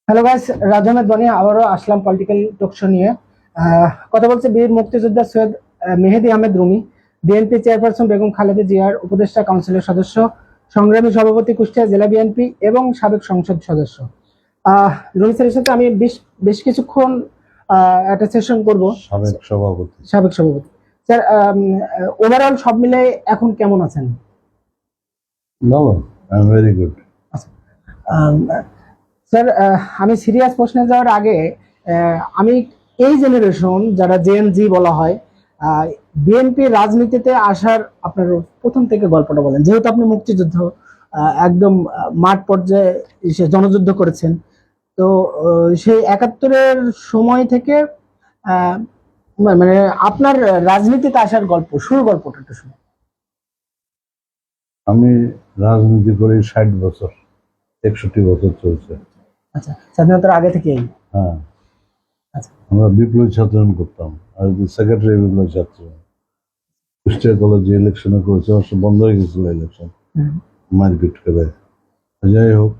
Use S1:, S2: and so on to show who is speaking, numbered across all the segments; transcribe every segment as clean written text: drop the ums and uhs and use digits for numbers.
S1: Hello guys, Raju Ahmed বনি আবারও আসলাম political talk show নিয়ে। কথা বলছে বীর মুক্তিযোদ্ধা সৈয়দ মেহেদী আহমেদ রুমি, বিএনপি চেয়ারপারসন বেগম খালেদা জিয়ার উপদেষ্টা কাউন্সিলের সদস্য, সংগ্রামী সভাপতি কুষ্টিয়া জেলা বিএনপি এবং সাবেক সংসদ সদস্য। রুমি স্যারের সাথে আমি বেশ কিছুক্ষণ একটা সেশন করব। সাবেক সভাপতি স্যার, ওভারঅল সব মিলে এখন কেমন আছেন?
S2: ভালো, I am very good.
S1: Sir, আমি সিরিয়াস প্রশ্নে যাওয়ার আগে আমি এই জেনারেশন যারা জেএনজি বলা হয়, বিএনপি রাজনীতিতে আসার আপনার প্রথম থেকে গল্পটা বলেন, যেহেতু আপনি মুক্তিযুদ্ধ একদম মাঠ পর্যায়ে এসে জনযুদ্ধ করেছেন। তো সেই ৭১-এর সময় থেকে মানে আপনার রাজনীতিতে আসার গল্পটা একটু শুনুন।
S2: আমি রাজনীতি করি ৬০ বছর, ৬১ বছর চলছে।
S1: আচ্ছা, স্বাধীনতার আগে থেকেই?
S2: হ্যাঁ।
S1: আচ্ছা,
S2: আমরা বিপ্লবী ছাত্রায়ন করতাম, আর সেক্রেটারি বিপ্লবী ছাত্র। কুষ্টিয়া কলেজে ইলেকশনে করেছে, অবশ্য বন্ধ হয়ে গেছিল ইলেকশন, মারপিট করে। যাই হোক,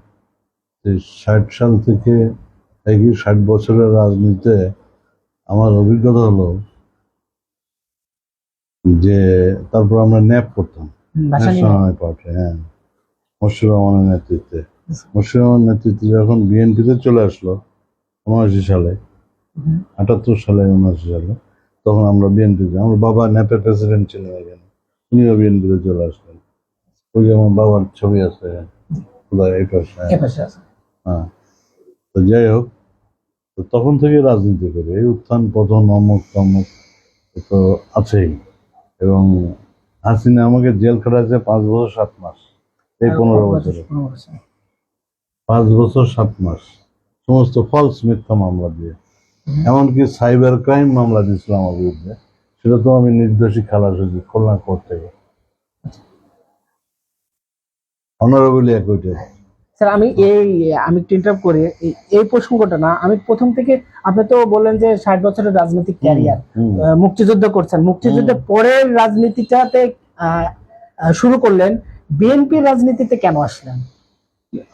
S2: ৬০ সাল থেকে ৬০ বছরের রাজনীতিতে আমার অভিজ্ঞতা হলো যে তারপর আমরা ন্যাপ করতাম, ন্যাশনাল পার্টি। হ্যাঁ, মুশফিকুর রহমানের নেতৃত্বে। মুশফিকুর রহমানের নেতৃত্বে যখন বিএনপিতে চলে আসলো ৭৯ সালে, ৭৮ সালে, ৭৯ সালে, তখন আমরা বিএনপিতে, আমার বাবা ন্যাপের প্রেসিডেন্ট ছিলেন এখানে, উনিও বিএনপিতে চলে আসলেন। ওই যে আমার বাবার ছবি আছে এই পাশে। হ্যাঁ, তো যাই হোক, তো তখন থেকে রাজনীতি করি। এই উত্থান পতন, অমুক তমুক তো আছেই। এবং হাসিনা আমাকে জেল খাটাচ্ছে ৫ বছর ৭ মাস, এই ১৫ বছরে ৫ বছর ৭ মাস, সমস্ত ফলস মিথ্যা মামলা দিয়ে। এমনকি সাইবার ক্রাইম মামলা দিয়েছিল আমার বিরুদ্ধে, সেটা তো আমি নির্দোষী খালাস হয়েছি খুলনা কোর্ট থেকে। অনারেবলি অ্যাকুইটেড।
S1: স্যার, আমি একটু ইন্টারাপ্ট করি, এই প্রসঙ্গটা না, আমি প্রথম থেকে, আপনি তো বললেন যে ৬০ বছরের রাজনৈতিক ক্যারিয়ার, মুক্তিযুদ্ধ করছেন, মুক্তিযুদ্ধের পরের রাজনীতিটাতে শুরু করলেন, বিএনপি রাজনীতিতে কেন আসলেন?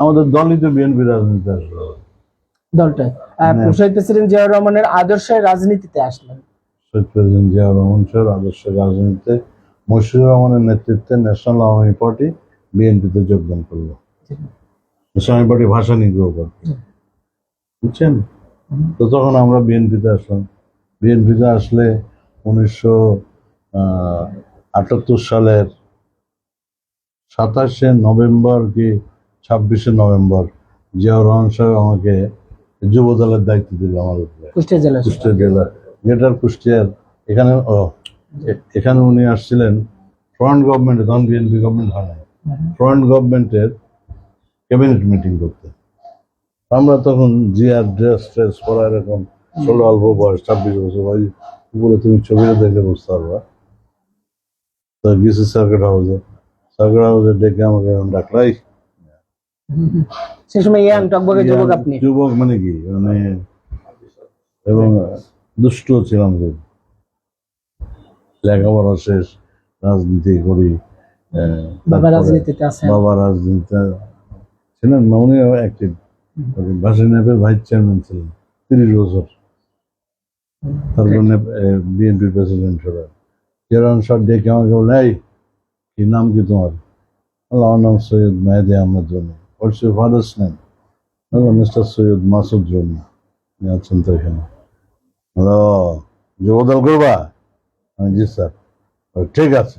S2: আমাদের দলই তো বিএনপি রাজনীতি আসলো।
S1: দলটা শহীদ প্রেসিডেন্ট জিয়াউর রহমানের আদর্শের রাজনীতিতে আসলেন।
S2: শহীদ প্রেসিডেন্ট জিয়াউর রহমান সাহেব আদর্শের রাজনীতিতে মুশফিকুর রহমানের নেতৃত্বে ন্যাশনাল আওয়ামী পার্টি বিএনপিতে যোগদান করলো। ন্যাশনাল পার্টি ভাষা নিগ্রহ পার্টি, বুঝছেন? তো তখন আমরা বিএনপিতে আসলাম। বিএনপিতে আসলে ১৯৭৮ সালের ২৭শে নভেম্বর কি ২৬শে নভেম্বর জিয়াউর রহমান সাহেব আমাকে যুব দলের দায়িত্ব দিল আমার উপরে, কুষ্টিয়া জেলা, গ্রেটার কুষ্টিয়ার। এখানে উনি আসছিলেন ফ্রন্ট গভর্নমেন্টে, তখন বিএনপি গভর্নমেন্ট হয় না, ফ্রন্ট গভর্নমেন্টের ক্যাবিনেট মিটিং করতে। আমরা তখন জিয়ার ড্রেস পরা, এরকম ১৬ অল্প বয়স, ২৬ বছর বয়স, বলে তুমি ছবিটা দেখে বুঝতে পারবা। তো গেছি সার্কিট হাউসে, ডেকে আমাকে ডাকলাই।
S1: সেই সময়
S2: যুবক মানে কি, মানে, এবং দুষ্ট ছিলাম খুব। লেখাপড়া শেষ, রাজনীতি করি, বাবা রাজনীতিতে ছিলেন না, উনিও অ্যাক্টিভ। ভাষা ন্যাপের ভাইস চেয়ারম্যান ছিলেন ৩০ বছর। তারপর বিএনপির প্রেসিডেন্ট হলেন। যেরকম সব ডেকে আমাকে বলে, এই কি নাম কি তোমার? আমার নাম Syed Mehedi Ahmed Rumi. What's your father's name? Mister Syed Masud Rumi. আছেন তো এখানে? যুবদল করবা? জি স্যার। ঠিক আছে।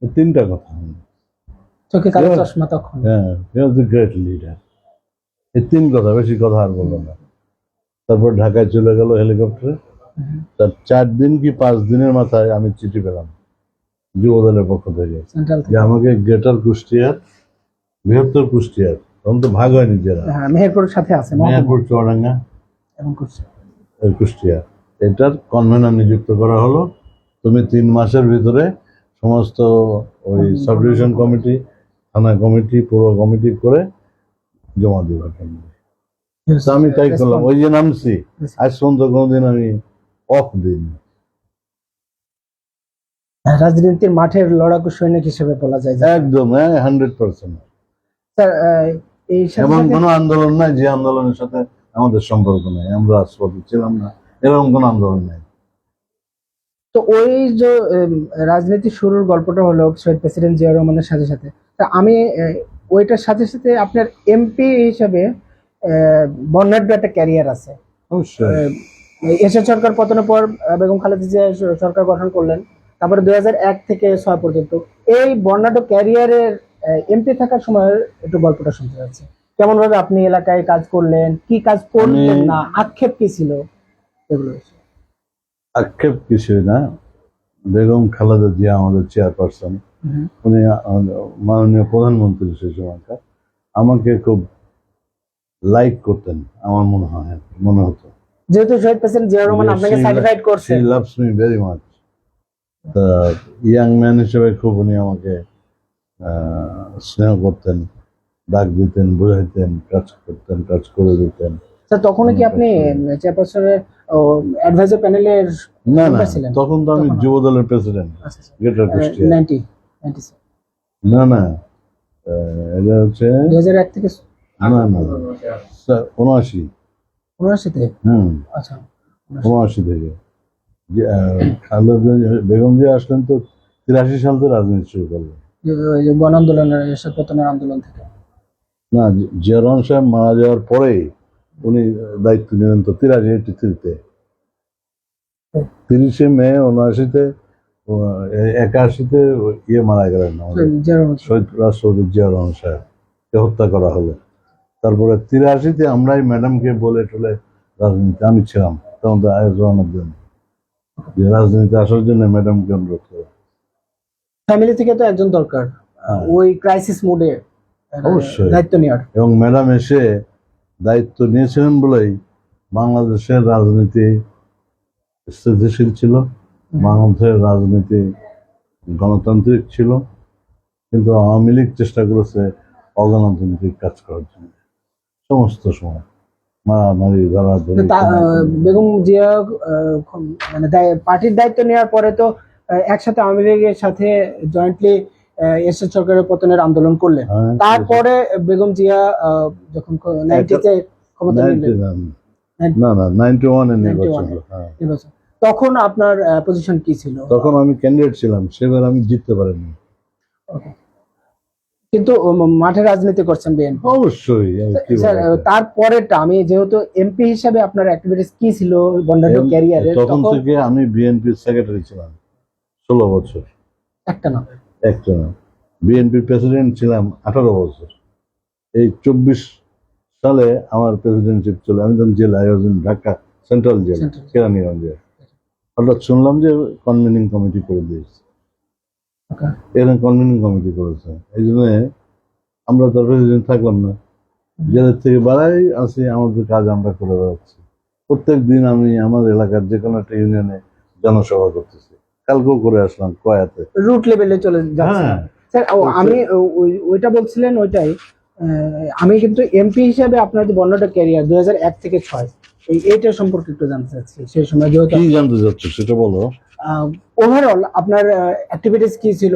S2: ৩টা কথা। হ্যাঁ, গ্রেট লিডার। এই ৩ কথা, বেশি কথা আর বললো না। তারপর ঢাকায় চলে গেল হেলিকপ্টারে। তার ৪ দিন কি ৫ দিনের মাথায় আমি চিঠি পেলাম যুবদলের পক্ষ থেকে, যে আমাকে গ্রেটার কুষ্টিয়ার, বৃহত্তর কুষ্টিয়ার, তখন তো ভাগ হয়নি জেলা,
S1: মেহেরপুরের সাথে আছে,
S2: মেহেরপুর, চুয়াডাঙ্গা, কুষ্টিয়া, এটার কনভেনার নিযুক্ত করা হলো। তুমি ৩ মাসের ভিতরে সমস্ত ওই সাব ডিভিশন কমিটি, থানা কমিটি, পৌর কমিটি করে জমা দিবা। আমি তাই করলাম, ওই যে নামছি, আজ পর্যন্ত কোনোদিন আমি অফ দিইনি।
S1: রাজনীতির মাঠের লড়াকু সৈনিক হিসেবে বলা যায়।
S2: একদম 100%।
S1: স্যার,
S2: এমন কোনো আন্দোলন নাই যে আন্দোলনের সাথে আমাদের সম্পর্ক নেই, আমরা রাজপথে ছিলাম না, এরকম কোনো আন্দোলন নেই।
S1: তো ওই যে রাজনীতি শুরুর গল্পটা হলো শহীদ প্রেসিডেন্ট জিয়া রহমানের সাথে সাথে, তা আমি ওইটার সাথে সাথে আপনার এমপি হিসাবে বর্ণাঢ্য একটা ক্যারিয়ার আছে।
S2: অবশ্যই।
S1: এরশাদ সরকার পতনের পর বেগম খালেদা জিয়া সরকার গঠন করলেন, তারপরে 2001 থেকে 6 পর্যন্ত এই বর্ণাঢ্য ক্যারিয়ারের এমপি থাকার সময় একটু গল্পটা শুনতে যাচ্ছে। কেমন ভাবে আপনি এলাকায় কাজ করলেন, কি কাজ করলেন না, আক্ষেপ কি ছিল, এগুলো
S2: আক্ষেপ কিছুই না। বেগম খালেদা জিয়া আমাদের চেয়ারপারসন, উনি মাননীয় প্রধানমন্ত্রী সেই সময়কার, আমাকে খুব লাইক করতেন আমার মনে হতো।
S1: যেহেতু শহীদ প্রেসিডেন্ট জিয়া রহমান আপনাকে সার্টিফাইড করছে,
S2: she loves me very much. Young man হিসেবে খুব উনি আমাকে স্নেহ করতেন, ডাক দিতেন, বুঝাইতেন, কাজ করতেন, কাজ করে দিতেন।
S1: স্যার তখন কি আপনি চেয়ারপারসনের অ্যাডভাইজার প্যানেলের
S2: না না,
S1: মেম্বার ছিলেন?
S2: তখন তো আমি যুব দলের প্রেসিডেন্ট, গ্রেটার কুষ্টিয়া।
S1: 90
S2: না না, এটা হচ্ছে
S1: 2001 থেকে
S2: না না 79।
S1: 79 তে? আচ্ছা,
S2: 79 থেকে খালেদা বেগম জিয়া আসলেন তো 83 সাল থেকে রাজনীতি শুরু করলেন।
S1: ওই যে গণ আন্দোলনের, এরশাদ পতনের আন্দোলন থেকে।
S2: না, জিয়া রহমান সাহেব মারা যাওয়ার পরে উনি দায়িত্ব নিলেন তো 83-83-তে। 30শে মে 79-তে, 81-তে ইয়ে মারা গেলেন আমাদের শহীদ রাষ্ট্রপতি জিয়া রহমান সাহেবকে হত্যা করা হলো। তারপরে 83-তে আমরাই ম্যাডামকে বলে টলে রাজনীতি, আমি ছিলাম তখন তো আয়োজনের জন্য, যে রাজনীতি আসার জন্য ম্যাডামকে অনুরোধ করে।
S1: ফ্যামিলি থেকে তো একজন দরকার ওই ক্রাইসিস মোডে
S2: অবশ্যই
S1: দায়িত্ব নেওয়ার।
S2: এবং ম্যাডাম এসে দায়িত্ব নিয়েছিলেন বলেই বাংলাদেশের রাজনীতি স্থিতিশীল ছিল, বাংলাদেশের রাজনীতি গণতান্ত্রিক ছিল। কিন্তু আওয়ামী লীগ চেষ্টা করেছে অগণতান্ত্রিক কাজ করার জন্য সমস্ত সময়, মারামারি, ধরাধরি।
S1: বেগম জিয়া মানে পার্টির দায়িত্ব নেওয়ার পরে তো একসাথে আওয়ামী লীগের সাথে জয়েন্টলি এরশাদ সরকারের পতনের আন্দোলন করলেন। তারপরে বেগম জিয়া যখন 90-তে ক্ষমতা নিলেন,
S2: না না 91 এর নির্বাচন,
S1: তখন আপনার পজিশন কি ছিল?
S2: তখন আমি ক্যান্ডিডেট ছিলাম, সেবার আমি জিততে পারিনি।
S1: কিন্তু মাঠে রাজনীতি করছেন বিএনপি।
S2: অবশ্যই।
S1: তারপরেটা আমি যেহেতু এমপি হিসাবে আপনার অ্যাক্টিভিটিস কি ছিল বন্ডাঢ্য ক্যারিয়ারে?
S2: তখন থেকে আমি বিএনপির সেক্রেটারি ছিলাম 16 বছর।
S1: একটা না।
S2: বিএনপির প্রেসিডেন্ট ছিলাম 18 বছর। এই 24 সালে আমার প্রেসিডেন্টশিপ চলে, আমি তখন জেলায়, ঢাকা সেন্ট্রাল জেল কেরানীগঞ্জে। হঠাৎ শুনলাম যে কনভেনিং কমিটি করে দিয়েছে, এরকম কনভেনিং কমিটি করেছে। এই জন্য আমরা তো প্রেসিডেন্ট থাকলাম না, জেলের থেকে বাড়াই আসি, আমাদের কাজ আমরা করে বেড়াচ্ছি। প্রত্যেক দিন আমি আমার এলাকার যে কোনো একটা ইউনিয়নে জনসভা করতেছি, কালকেও করে আসলাম কয়াতে,
S1: রুট লেভেলে চলে যাচ্ছে। স্যার আমি ওইটা বলছিলেন, ওইটাই আমি কিন্তু এমপি হিসাবে আপনার যে বর্ণাঢ্য ক্যারিয়ার 2001 থেকে 6 এইটার সম্পর্কে একটু জানতে চাচ্ছি। সেই সময় যেহেতু
S2: কি জানতে চাচ্ছ সেটা বলো।
S1: ওভারঅল আপনার অ্যাক্টিভিটিস কি ছিল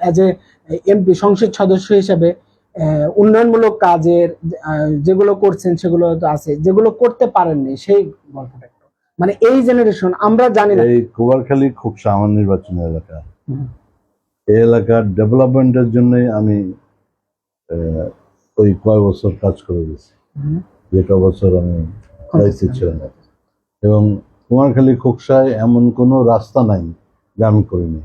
S1: অ্যাজ এ এমপি, সংসদ সদস্য হিসাবে? উন্নয়নমূলক কাজের যেগুলো করছেন সেগুলো তো আছে, যেগুলো করতে পারেননি সেই গল্পটা একটু, মানে এই জেনারেশন আমরা জানি না।
S2: এই কুমারখালী খুব সামান্য নির্বাচনী এলাকা, এই এলাকার ডেভেলপমেন্টের জন্যই আমি ওই কয় বছর কাজ করে গেছি, যে ক বছর আমি দায়িত্বে ছিলাম। এবং কুমারখালী খোকসায় এমন কোনো রাস্তা নাই যে আমি করিনি,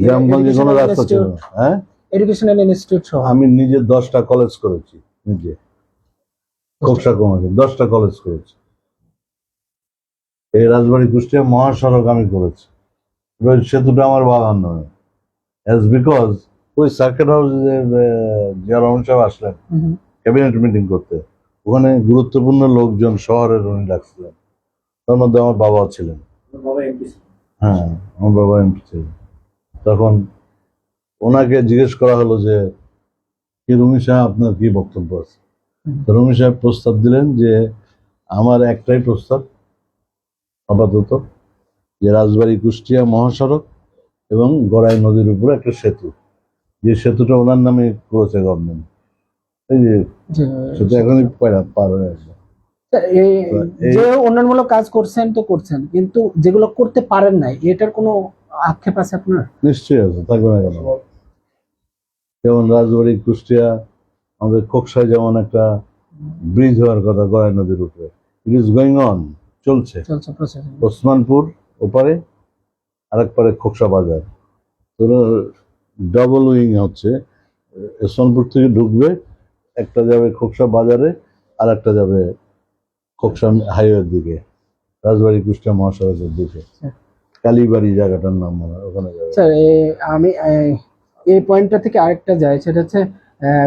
S2: গ্রামগঞ্জে কোনো রাস্তা ছিল না। হ্যাঁ,
S1: এডুকেশনাল ইনস্টিটিউট সহ
S2: আমি নিজে 10টা কলেজ করেছি, নিজে খোকসা কুমারখালী 10টা কলেজ করেছি। এই রাজবাড়ী কুষ্টিয়া মহাসড়ক আমি করেছি, সেতুটা আমার বাবার নয়, অ্যাজ বিকজ ওই সার্কিট হাউসে জিয়া রহমান সাহেব আসলেন ক্যাবিনেট মিটিং করতে, ওখানে গুরুত্বপূর্ণ লোকজন শহরের উনি ডাকছিলেন, তার মধ্যে আমার বাবাও ছিলেন। হ্যাঁ, আমার বাবা এমপি ছিলেন। তখন ওনাকে জিজ্ঞেস করা হলো যে কি রুমি সাহেব আপনার কি বক্তব্য আছে? রুমি সাহেব প্রস্তাব দিলেন যে আমার একটাই প্রস্তাব আপাতত, যে রাজবাড়ী কুষ্টিয়া মহাসড়ক এবং গড়াই নদীর উপরে একটা সেতু, যে সেতুটা ওনার নামে করেছে গভর্নমেন্ট, এই যে
S1: যে
S2: সেটা এখনই পার হয়ে আসবে।
S1: যে উন্নয়নমূলক কাজ করছেন তো করছেন, কিন্তু যেগুলো করতে পারেন নাই এটার কোনো আক্ষেপ আছে আপনার?
S2: নিশ্চয়ই আছে, থাকবে না কেন? যেমন রাজবাড়ী কুষ্টিয়া, আমাদের খোকসায় যেমন একটা ব্রিজ হওয়ার কথা গড়াই নদীর উপরে, ইট ইজ গোয়িং অন, চলছে।
S1: চলছে প্রসেস।
S2: ওসমানপুর ওপারে, আরেক পারে খোকসা বাজার, তো ডাবল উইং হচ্ছে। ওসমানপুর থেকে ঢুকবে, একটা যাবে খোকসা বাজারে, আর একটা যাবে খোকসা হাইওয়ের দিকে, রাজবাড়ী কুষ্টিয়া মহাসড়কের দিকে। কালীবাড়ি জায়গাটার নাম মনে হয়, ওখানে যাবে।
S1: স্যার আমি এই পয়েন্টটা থেকে আরেকটা যাই, সেটা হচ্ছে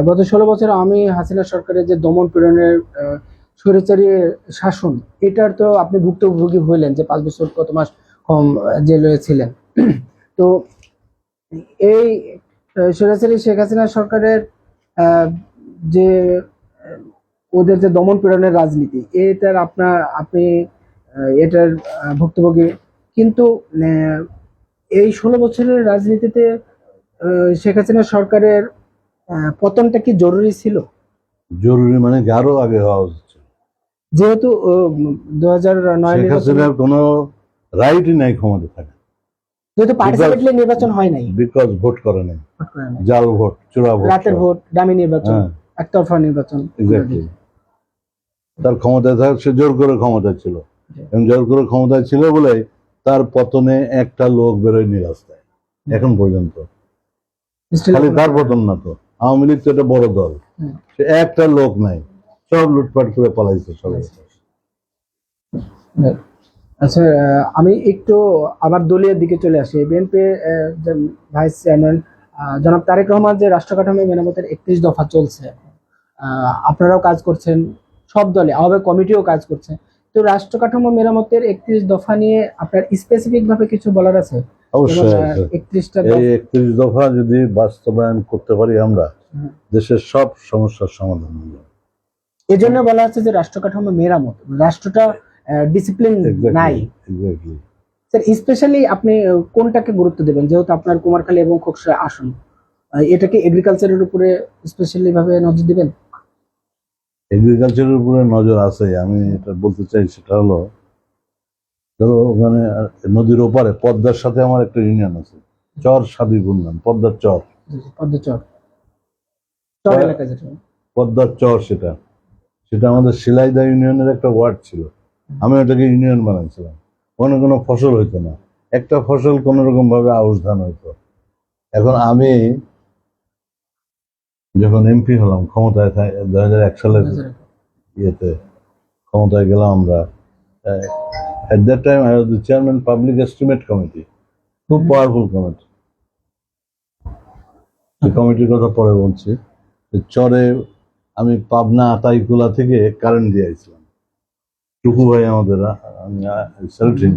S1: গত 16 বছর আমি হাসিনা সরকারের যে দমন পীড়নের স্বৈরাচারী শাসন, এটার তো আপনি ভুক্তভোগী হইলেন, যে 5 বছর কত মাস কম জেলে ছিলেন। তো এই স্বৈরাচারী শেখ হাসিনা সরকারের যে ওদের যে দমন পীড়নের রাজনীতি, এটার আপনি এটার ভুক্তভোগী, কিন্তু এই 16 বছরের রাজনীতিতে শেখ হাসিনা সরকারের পতনটা কি জরুরি ছিল?
S2: জরুরি মানে কি, আরো আগে হওয়া উচিত ছিল।
S1: যেহেতু 2009
S2: শেখ হাসিনার কোনো রাইটই নাই ক্ষমতা থাকে,
S1: যেহেতু পার্টিসিপেটলি নির্বাচন হয় নাই,
S2: বিকজ ভোট করে নাই,
S1: ভোট করে নাই,
S2: জাল ভোট, চোরা ভোট,
S1: রাতের ভোট, ডামি নির্বাচন,
S2: হ্যাঁ
S1: একতরফা নির্বাচন।
S2: এক্স্যাক্টলি। তার ক্ষমতায় থাক, সে জোর করে ক্ষমতায় ছিল, এবং জোর করে ক্ষমতায় ছিল বলে তার পতনে একটা লোক বেরোয়নি রাস্তায় এখন পর্যন্ত। খালি তার পতন না তো, আওয়ামী লীগ তো একটা বড় দল, সে একটা লোক নাই, সব লুটপাট করে পালাইছে সবাই।
S1: আচ্ছা, আমি একটু আবার দলীয় দিকে চলে আসি। বিএনপি ভাইস চেয়ারম্যান জনাব তারেক রহমান যে রাষ্ট্র কাঠামো মেরামতের 31 দফা চলছে, আপনারাও কাজ করছেন, সব দলে আহ্বায়ক কমিটিও কাজ করছে, তো রাষ্ট্র কাঠামো মেরামতের 31 দফা নিয়ে আপনার স্পেসিফিক ভাবে কিছু বলার আছে?
S2: অবশ্যই আছে।
S1: 31টা
S2: এই 31 দফা যদি বাস্তবায়ন করতে পারি আমরা, দেশের সব সমস্যার সমাধান হয়ে যাবে।
S1: এই জন্য বলা হচ্ছে যে রাষ্ট্র কাঠামো মেরামত, রাষ্ট্রটা ডিসিপ্লিন নাই।
S2: এক্স্যাক্টলি।
S1: স্যার স্পেশালি আপনি কোনটাকে গুরুত্ব দেবেন, যেহেতু আপনার কুমারখালী এবং খোকসা আসন, এটাকে এগ্রিকালচারের উপরে স্পেশালি ভাবে নজর দিবেন?
S2: এগ্রিকালচারের উপরে নজর আছে। আমি এটা বলতে চাই, সেটা হলো, ধরো ওখানে নদীর ওপারে পদ্মার সাথে আমার একটা ইউনিয়ন আছে, চর সাদিপুর নাম, পদ্মার চর,
S1: পদ্মচর চর এলাকা যেটা।
S2: পদ্মার চর, সেটা সেটা আমাদের শিলাইদা ইউনিয়নের একটা ওয়ার্ড ছিল। আমি ওটাকে ইউনিয়ন বানাইছিলাম। ওখানে কোনো ফসল হইতো না, একটা ফসল কোনো রকম ভাবে আউশ ধান হইতো। এখন আমি যখন এমপি হলাম ক্ষমতায়, 2001 সালের ইয়েতে ক্ষমতায় গেলাম আমরা, at that time I was the chairman public estimate committee, খুব পাওয়ারফুল কমিটি। সেই কমিটির কথা পরে বলছি। চরে আমি পাবনা আতাইকুলা থেকে কারেন্ট দিয়ে আসছিলাম। টুকু ভাই আমাদের, আমি সেলফিন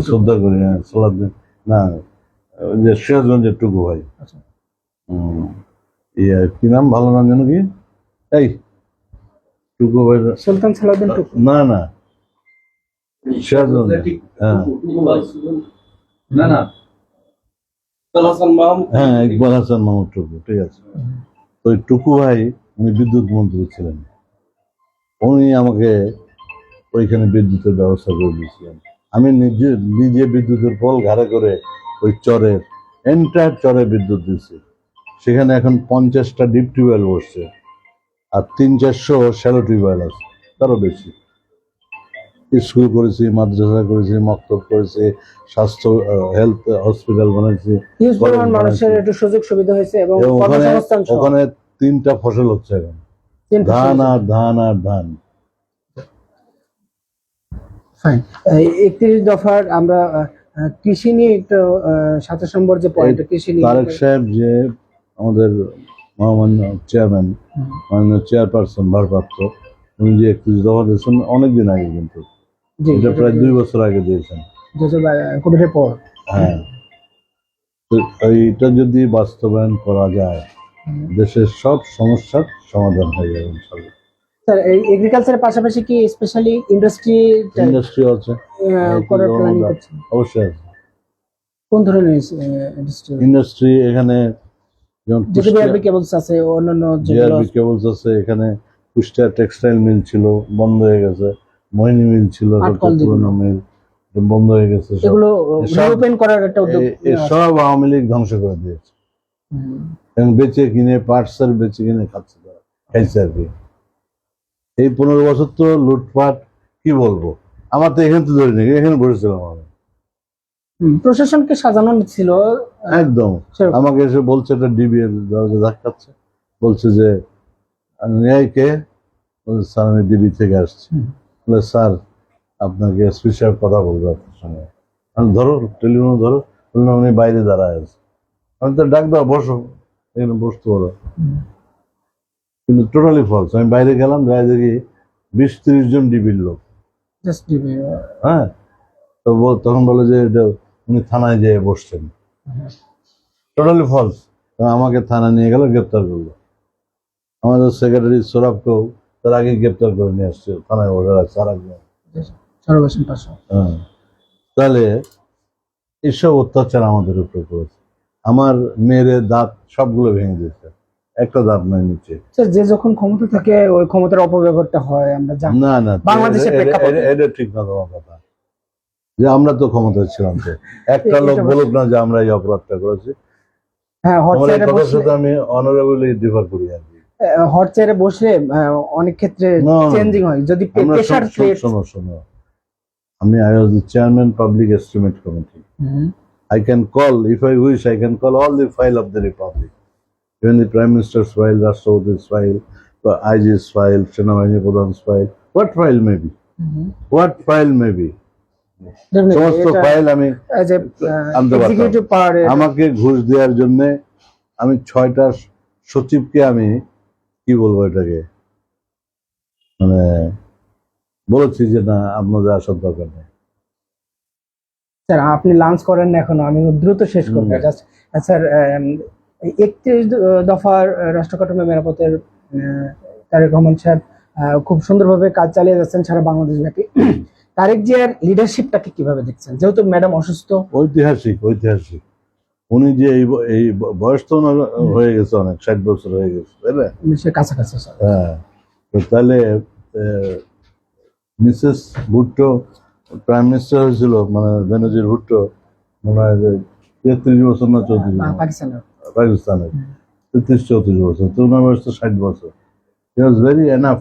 S2: শ্রদ্ধা করি, সালাউদ্দিন না, ওই যে সিরাজগঞ্জের টুকু ভাই, ইয়ে কি নাম, ভালো নাম যেন কি, এই টুকু ভাই,
S1: সুলতান সালাউদ্দিন টুকু?
S2: না না, সিরাজগঞ্জ, হ্যাঁ হ্যাঁ, ইকবাল হাসান মাহমুদ টুকু, ঠিক আছে। তো ওই টুকু ভাই উনি বিদ্যুৎ মন্ত্রী ছিলেন, উনি আমাকে ওইখানে বিদ্যুতের ব্যবস্থা করে দিয়েছিলেন। আমি নিজে বিদ্যুতের পোল ঘাড়ে করে ওই চরের এন্টায়ার চরে বিদ্যুৎ দিচ্ছি। সেখানে এখন 50টা ডিপ টিউবওয়েল বসছে, আর 300-400 শ্যালো টিউবওয়েল আছে, তারও বেশি। স্কুল করেছি, মাদ্রাসা করেছি, মক্তব করেছি, স্বাস্থ্য হেলথ হসপিটাল বানাইছি,
S1: মানুষের একটু সুযোগ সুবিধা হয়েছে, এবং কর্মসংস্থান সহ।
S2: ওখানে 3টা ফসল হচ্ছে এখন, ধান আর ধান আর ধান।
S1: ফাইন। 31 দফার আমরা কৃষি নিয়ে একটু 27 নম্বর যে পয়েন্ট, কৃষি নিয়ে
S2: তারেক সাহেব যে আমাদের মহামান্য চেয়ারম্যান, মাননীয় চেয়ারপারসন ভারপ্রাপ্ত, উনি যে 31 দফা দিয়েছেন অনেকদিন আগে, কিন্তু এটা প্রায় 2 বছর আগে দিয়েছেন,
S1: কোভিডের পর।
S2: হ্যাঁ। তো এইটা যদি বাস্তবায়ন করা যায়, দেশের সব সমস্যার সমাধান হয়ে যাবে ইনশাআল্লাহ।
S1: স্যার এই এগ্রিকালচারের পাশাপাশি কি স্পেশালি ইন্ডাস্ট্রি
S2: আছে
S1: করার প্ল্যানিং করছেন?
S2: অবশ্যই আছে।
S1: কোন ধরনের ইন্ডাস্ট্রি?
S2: ইন্ডাস্ট্রি এখানে যেমন
S1: যেহেতু বিআরবি কেবলস আছে, অন্যান্য যেগুলো
S2: জিআরবি কেবলস আছে, এখানে কুষ্টিয়া টেক্সটাইল মিল ছিল, বন্ধ হয়ে গেছে। মোহিনী মিল ছিল,
S1: পাটকল
S2: সবচেয়ে পুরোনো
S1: যেগুলো,
S2: মিল, বন্ধ হয়ে গেছে সব।
S1: এগুলো
S2: এসব-
S1: রিওপেন করার একটা উদ্যোগ
S2: সব আওয়ামী লীগ ধ্বংস করে দিয়েছে।
S1: হুম।
S2: এবং বেচে কিনে পার্টসার বেচে কিনে খাচ্ছে তারা, খাইছে আর কি। এই 15 বছর তো লুটপাট, কি বলবো। আমার তো এখানে তো ধরে নেই, এখানে বসেছিলাম আমি
S1: প্রশাসনকে সাজানো ছিল
S2: একদম।
S1: সেরকম।
S2: আমাকে এসে বলছে একটা ডিবি এর দরজা ধাক্কাচ্ছে, বলছে যে ন্যায় কে? বলছে, স্যার আমি ডিবি থেকে আসছি।
S1: হুম।
S2: বলে স্যার আপনাকে এসপি সাহেব কথা বলবে আপনার সঙ্গে। আমি ধরো টেলিফোন ধরো, বললাম উনি বাইরে দাঁড়ায় আছে। আমি তো ডাক দাও, বসো, এখানে বসতে বলো। কিন্তু টোটালি ফলস। আমি বাইরে গেলাম, যাই দেখি 20-30 জন ডিবির লোক।
S1: Just DB.
S2: হ্যাঁ, তো তখন বলে যে এটা উনি থানায় যেয়ে বসছেন। Totally false. আমাকে থানায় নিয়ে গেল, গ্রেপ্তার করলো। আমাদের সেক্রেটারি সোরাবকেও তার আগে গ্রেপ্তার করে নিয়ে আসছে, থানায় বসে রাখছে আর একজন।
S1: সর্বশেষ পাশে।
S2: হ্যাঁ, তাহলে এসব অত্যাচার আমাদের উপরে করেছে। আমার মেয়ের দাঁত সবগুলো ভেঙে দিয়েছে, একটা দাঁত নাই নিচে।
S1: স্যার, যে যখন ক্ষমতা থাকে ওই ক্ষমতার অপব্যবহারটা হয়, আমরা জানি।
S2: না না,
S1: বাংলাদেশের প্রেক্ষাপটে
S2: এটা ঠিক না তোমার কথা, যে আমরা তো ক্ষমতায় ছিলাম, তো একটা লোক
S1: এটা
S2: বলুক না যে আমরা এই অপরাধটা করেছি।
S1: হ্যাঁ, হট
S2: তোমার এই
S1: চেয়ারে
S2: কথার
S1: বসলে,
S2: সাথে আমি অনারেবলি ডিফার করি আর কি।
S1: হট চেয়ারে বসলে অনেক ক্ষেত্রে
S2: না, না,
S1: চেঞ্জিং হয় যদি
S2: আমরা
S1: প্রেশার ক্রিয়েট।
S2: শোনো, আমি I was the chairman public estimate committee. I can call, if I wish, I can call all the file of the republic, even the prime minister's file, Rashtrapoti's file, the IG's file, Senabahini Pradhan's file, what file may be, what file may be, সমস্ত file আমি আনতে
S1: executive
S2: পারতাম।
S1: পাওয়ারে
S2: আমাকে ঘুষ দেওয়ার জন্য আমি 6টা সচিবকে আমি কি বলবো এটাকে, মানে বলেছি যে না আপনাদের আসার দরকার নেই।
S1: স্যার, আপনি লাঞ্চ করেন না এখনো, আমি দ্রুত শেষ করবো।
S2: হুম।
S1: জাস্ট স্যার, 31 দফার রাষ্ট্র কাঠামো মেরামতের তারেক রহমান সাহেব খুব সুন্দরভাবে কাজ চালিয়ে যাচ্ছেন সারা বাংলাদেশ ব্যাপী। তারেক জিয়ার লিডারশিপটাকে কিভাবে দেখছেন, যেহেতু ম্যাডাম অসুস্থ?
S2: ঐতিহাসিক। উনি যে এই বয়স তো ওনার হয়ে গেছে, অনেক 60 বছর হয়ে গেছে, তাই না?
S1: সে কাছাকাছি স্যার।
S2: হ্যাঁ, তো তাহলে মিসেস ভুট্টো প্রাইম মিনিস্টার হয়েছিল, মানে বেনজির ভুট্টো, মনে হয় যে 33 বছর না 34
S1: পাকিস্তানের।
S2: পাকিস্তানের 33-34 বছর, তো ওনার বয়স তো 60 বছর। He was very enough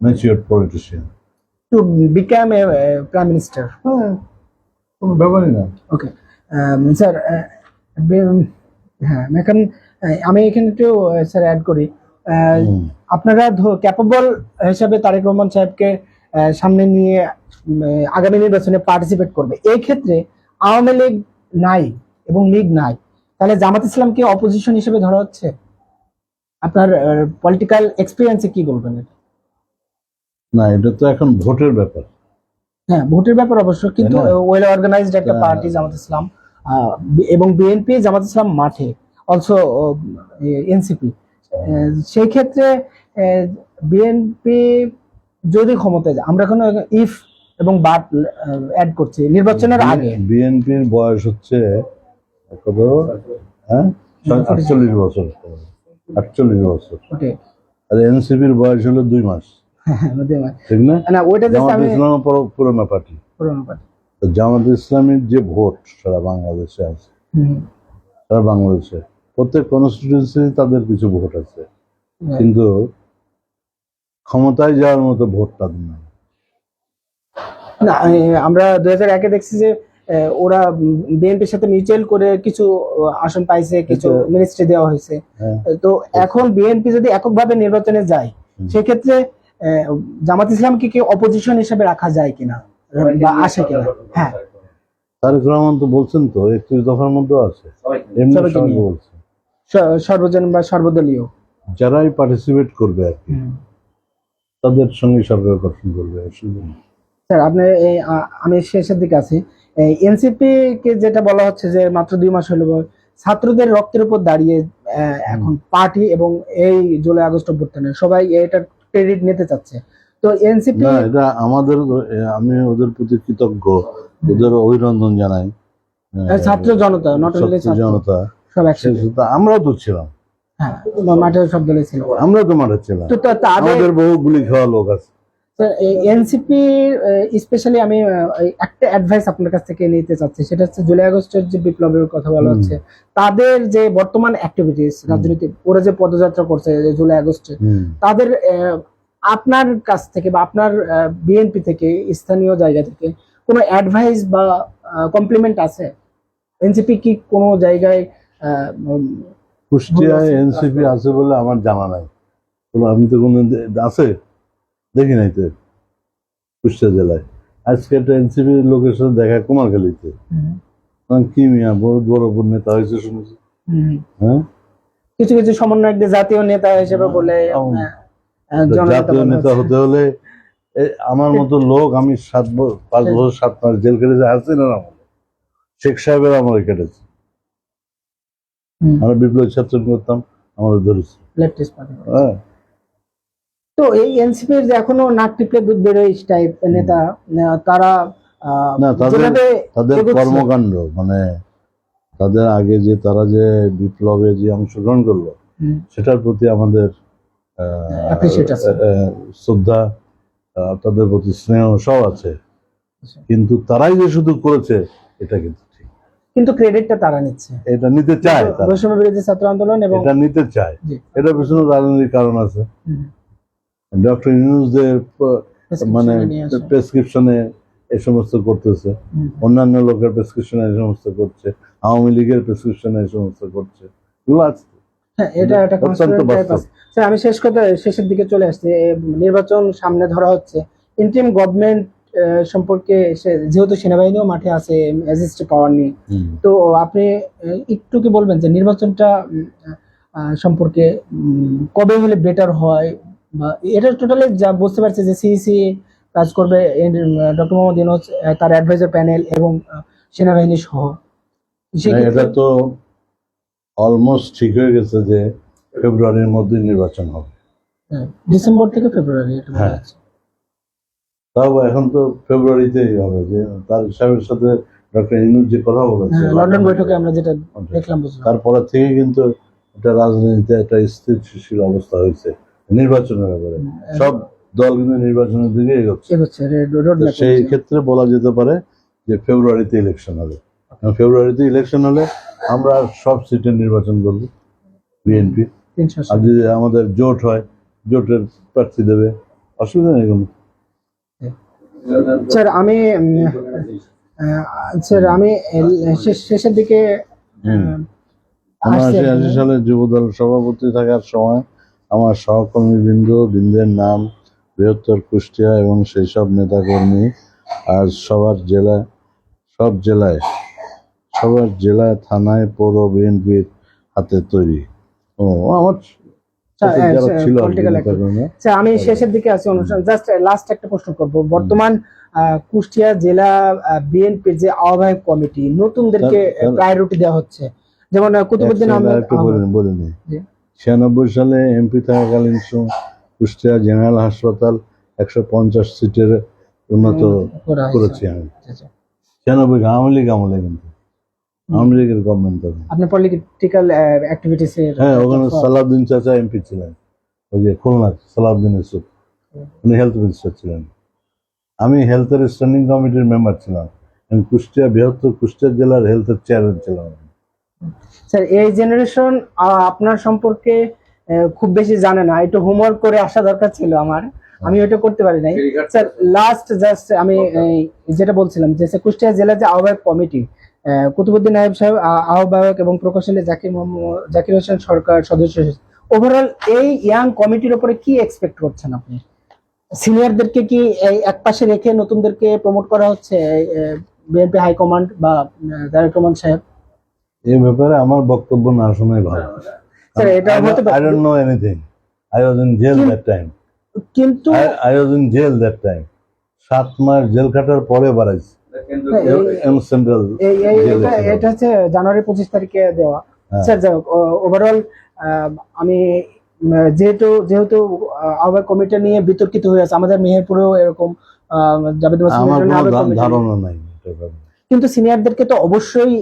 S2: mature politician
S1: to become a prime minister.
S2: হ্যাঁ, কোনো ব্যাপারই না।
S1: ওকে স্যার, হ্যাঁ এখন আমি এখানে একটু স্যার অ্যাড করি। আপনারা ক্যাপেবল হিসাবে তারেক রহমান সাহেবকে সামনে নিয়ে আগামী নির্বাচনে পার্টিসিপেট করবে। এই ক্ষেত্রে আওয়ামী লীগ নাই এবং লীগ নাই, তাহলে জামাত ইসলামকে অপোজিশন হিসেবে ধরা হচ্ছে? আপনার পলিটিক্যাল এক্সপিরিয়েন্সে কি বলবেন?
S2: না, এটা তো এখন ভোটের ব্যাপার।
S1: হ্যাঁ, ভোটের ব্যাপার অবশ্য, কিন্তু ওয়েল অর্গানাইজড একটা পার্টি জামাত ইসলাম, এবং বিএনপি, জামাত ইসলাম মাঠে, অলসো এনসিপি। সেই ক্ষেত্রে বিএনপি যদি ক্ষমতায় যায়, আমরা কোনো ইফ এবং বাট অ্যাড করছি নির্বাচনের আগে।
S2: বিএনপির বয়স হচ্ছে কত? হ্যাঁ, 48 বছর। 48 বছর।
S1: ওকে।
S2: আর এনসিপির বয়স হলো 2 মাস, ঠিক না?
S1: না, ওইটা জাস্ট
S2: জামাত
S1: আমি
S2: ইসলাম পুরোনো পার্টি।
S1: পুরনো পার্টি।
S2: জামাত ইসলামের যে ভোট সারা বাংলাদেশে আছে, সারা বাংলাদেশে প্রত্যেক কনস্টিটিউয়েন্সি তাদের কিছু ভোট আছে, কিন্তু ক্ষমতায় যাওয়ার মতো ভোট তাদের নাই।
S1: না, আমরা 2001-এ দেখছি যে ওরা বিএনপির সাথে মিউচুয়াল করে কিছু আসন পাইছে, কিছু মিনিস্ট্রি দেওয়া হয়েছে। তো এখন বিএনপি যদি এককভাবে নির্বাচনে যায়, সেক্ষেত্রে জামাত ইসলামকে কি অপোজিশন হিসেবে রাখা যায় কিনা বা আসে কিনা? হ্যাঁ,
S2: তারেক রহমান তো বলছেন তো 31 দফার মধ্যে আছে, এমনি সবাই বলছে
S1: সর্বজনীন বা সর্বদলীয়
S2: যারাই পার্টিসিপেট করবে আর কি, তাদের সঙ্গে সরকার গঠন করবে।
S1: স্যার, আপনি আমি শেষের দিকে আছি। এনসিপি কে যেটা বলা হচ্ছে যে মাত্র 2 মাস হলো ছাত্রদের রক্তের উপর দাঁড়িয়ে এখন পার্টি এবং এই জুলাই আগস্ট অভ্যুত্থানে সবাই এটা ক্রেডিট নিতে চাচ্ছে। তো এনসিপি,
S2: না, এটা আমাদের, আমি ওদের প্রতি কৃতজ্ঞ, ওদের অভিনন্দন জানাই।
S1: ছাত্র জনতা, নট অনলি
S2: ছাত্র জনতা
S1: সব একসাথে।
S2: তো আমরাও তো ছিলাম,
S1: হ্যাঁ, মাঠে সব দলে ছিল।
S2: আমরা তো মাঠে ছিলাম,
S1: তো তাদের
S2: আমাদের বহু গুলি খাওয়া লোক আছে।
S1: এনসিপি স্পেশালি আমি একটা অ্যাডভাইস আপনার কাছ থেকে নিতে চাচ্ছি, সেটা হচ্ছে জুলাই আগস্টের যে বিপ্লবের কথা বলা হচ্ছে, তাদের যে বর্তমান অ্যাক্টিভিটিস রাজনীতি, ওরা যে পদযাত্রা করছে জুলাই আগস্টে, তাদের আপনার কাছ থেকে বা আপনার বিএনপি থেকে, স্থানীয় জায়গা থেকে কোনো অ্যাডভাইস বা কমপ্লিমেন্ট আছে? এনসিপি কি কোনো জায়গায়
S2: কুষ্টিয়ায় এনসিপি আছে বলে আমার জানা নাই, আমি তো কোনো আছে দেখি নাই তো কুষ্টিয়া জেলায়। আজকে একটা এনসিপি লোকের সাথে দেখা কুমারখালীতে, কি মিয়া বহুত বড় বড় নেতা হয়েছে শুনেছি। হ্যাঁ,
S1: কিছু কিছু সমন্বয়কদের জাতীয় নেতা হিসেবে বলে,
S2: জাতীয় নেতা হতে হলে আমার মতো লোক, আমি 5 বছর 7 মাস জেল কেটেছে, আসছেন না শেখ সাহেবের আমাকে কেটেছে। আমরা বিপ্লবী ছাত্র করতাম, আমাদের ধরেছি। হ্যাঁ,
S1: তো এই এনসিপির যে এখনো নাক টিপলে দুধ বেরোয় টাইপ নেতা, তারা
S2: না তাদের কর্মকাণ্ড মানে তাদের আগে যে তারা যে বিপ্লবে যে অংশগ্রহণ করলো, সেটার প্রতি আমাদের শ্রদ্ধা, তাদের প্রতি স্নেহ সব আছে, কিন্তু তারাই যে শুধু করেছে এটা কিন্তু ঠিক,
S1: কিন্তু ক্রেডিটটা তারা নিচ্ছে,
S2: এটা নিতে চায়,
S1: বৈষম্য বিরোধী ছাত্র আন্দোলন এবং
S2: এটা নিতে চায়। এটা পিছনে রাজনৈতিক কারণ আছে। ডক্টর ইউনূসদের মানে প্রেসক্রিপশনে এই সমস্ত করতেছে, অন্যান্য লোকের প্রেসক্রিপশনে এই সমস্ত করছে, আওয়ামী লীগের প্রেসক্রিপশনে এই সমস্ত করছে, এগুলো আছে।
S1: হ্যাঁ, এটা একটা কনস্ট্যান্ট টাইপ আছে। স্যার, আমি শেষের দিকে চলে আসছি। নির্বাচন সামনে ধরা হচ্ছে, ইন্টারিম গভর্নমেন্ট সম্পর্কে যেহেতু সেনাবাহিনীও মাঠে আছে অ্যাসিস্ট পাওয়ার নিয়ে, তো আপনি একটু কি বলবেন যে নির্বাচনটা সম্পর্কে কবে হলে বেটার হয়? বা এটা টোটালি যা বুঝতে পারছি যে সিইসি কাজ করবে, ডক্টর মোহাম্মদ ইউনূস, তার অ্যাডভাইজার প্যানেল এবং সেনাবাহিনী সহ।
S2: এটা তো অলমোস্ট ঠিক হয়ে গেছে যে ফেব্রুয়ারির মধ্যে নির্বাচন হবে,
S1: ডিসেম্বর থেকে ফেব্রুয়ারি।
S2: হ্যাঁ, তাও এখন তো ফেব্রুয়ারিতেই হবে, যে তার সাহেবের সাথে ডক্টর ইউনূস যে কথা বলেছে
S1: লন্ডন বৈঠকে আমরা যেটা দেখলাম,
S2: তারপরে থেকে কিন্তু একটা রাজনীতিতে একটা স্থিতিশীল অবস্থা হয়েছে নির্বাচনের ব্যাপারে। সব দল কিন্তু নির্বাচনের দিকে এগোচ্ছে। সেই ক্ষেত্রে বলা যেতে পারে যে ফেব্রুয়ারিতে ইলেকশন হবে। ফেব্রুয়ারিতে ইলেকশন হলে আমরা সব সিটে নির্বাচন করব বিএনপি, আর যদি আমাদের জোট হয় জোটের প্রার্থী দেবে, অসুবিধা নেই কোনো।
S1: আমি শেষের দিকে
S2: 1980 সালে যুবদল সভাপতি থাকার সময় আমার সহকর্মী বৃন্দের নাম বৃহত্তর কুষ্টিয়া এবং সেই সব নেতাকর্মী আর সবার জেলায় থানায় পৌর বিএনপির হাতে তৈরি। আমার ছিল।
S1: আমি শেষের দিকে আছি অনুষ্ঠান, জাস্ট লাস্ট একটা প্রশ্ন করব। বর্তমান কুষ্টিয়া জেলা বিএনপির যে আহ্বায়ক কমিটি, নতুনদেরকে প্রায়োরিটি দেওয়া হচ্ছে, যেমন কুতুবুদ্দিন আহমেদ।
S2: বলিনি 96 সালে এমপি থাকাকালীন কুষ্টিয়া জেনারেল হাসপাতাল 150 সিটের উন্নত করেছি আমি। 96 আওয়ামী লীগ আমলে, কিন্তু আওয়ামী লীগের গভর্নমেন্ট তখন।
S1: আপনার পলিটিক্যাল অ্যাক্টিভিটিস এর,
S2: হ্যাঁ, ওখানে সালাউদ্দিন চাচা এমপি ছিলেন, ওই যে খুলনা সালাউদ্দিন ইউসুফ, উনি হেলথ মিনিস্টার ছিলেন। আমি হেলথের স্ট্যান্ডিং কমিটির মেম্বার ছিলাম। আমি বৃহত্তর কুষ্টিয়া জেলার হেলথের চেয়ারম্যান ছিলাম।
S1: স্যার, এই জেনারেশন আপনার সম্পর্কে খুব বেশি জানে না, একটু হোমওয়ার্ক করে আসা দরকার ছিল আমার, আমি ওইটা করতে পারি নাই। স্যার, লাস্ট জাস্ট আমি যেটা বলছিলাম যে কুষ্টিয়া জেলার যে আহ্বায়ক কমিটি, কুতুবুদ্দিন নায়েব সাহেব আহ্বায়ক এবং প্রকৌশলী জাকির হোসেন সরকার সদস্য, ওভারঅল এই ইয়াং কমিটির উপরে কি এক্সপেক্ট করছেন আপনি? সিনিয়রদেরকে কি এক পাশে রেখে নতুনদেরকে প্রমোট করা হচ্ছে বিএনপি হাইকমান্ড বা তারেক রহমান সাহেব?
S2: এই ব্যাপারে আমার বক্তব্য না শোনাই ভালো।
S1: স্যার, এটা হতে পারে।
S2: I don't know anything. I was in jail that time.
S1: কিন্তু
S2: I was in jail that time. 7 মাস জেল কাটার পরে বাড়াইছি। সেন্ট্রাল
S1: এটা হচ্ছে জানুয়ারি 25 তারিখে দেওয়া। স্যার, যাই হোক, ওভারঅল আমি যেহেতু আহ্বায়ক কমিটি নিয়ে বিতর্কিত হয়ে আছে, আমাদের মেহেরপুরেও এরকম জাভেদ মাসুদের
S2: ধারণা নাই,
S1: কিন্তু সিনিয়রদেরকে তো অবশ্যই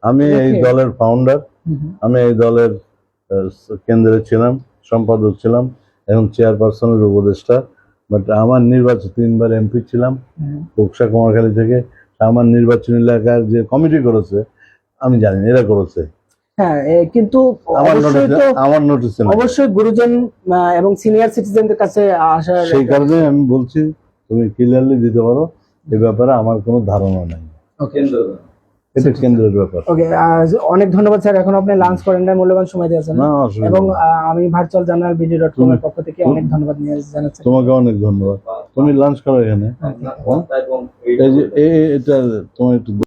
S2: আমি এই
S1: Okay.
S2: দলের ফাউন্ডার, আমি এই দলের কেন্দ্রে ছিলাম, সম্পাদক ছিলাম এবং চেয়ারপারসনের উপদেষ্টা। বাট আমার নির্বাচন 3বার এমপি ছিলাম বক্সা কুমারখালী থেকে। আমার নির্বাচনী এলাকার যে কমিটি করেছে আমি জানি না, এরা করেছে।
S1: হ্যাঁ কিন্তু
S2: আমার
S1: অবশ্যই
S2: নোটিসে,
S1: তো
S2: আমার নোটিসে না।
S1: অবশ্যই গুরুজন এবং সিনিয়র সিটিজেনদের কাছে আসার
S2: সেই কারণে আমি বলছি তুমি ক্লিয়ারলি দিতে পারো, এই ব্যাপারে আমার কোনো ধারণা নাই। এটা কেন্দ্রের ব্যাপার।
S1: ওকে, অনেক ধন্যবাদ স্যার। এখন আপনি লাঞ্চ করেন না, মূল্যবান সময় দিয়েছেন
S2: না, অসুবিধা
S1: এবং
S2: নেই।
S1: আমি ভার্চুয়াল জার্নাল BD.com এর পক্ষ থেকে অনেক ধন্যবাদ জানাচ্ছি।
S2: তোমাকে অনেক ধন্যবাদ। তুমি লাঞ্চ করো এখানে।
S1: Okay.
S2: হ্যাঁ? এই যে এটা তোমার একটু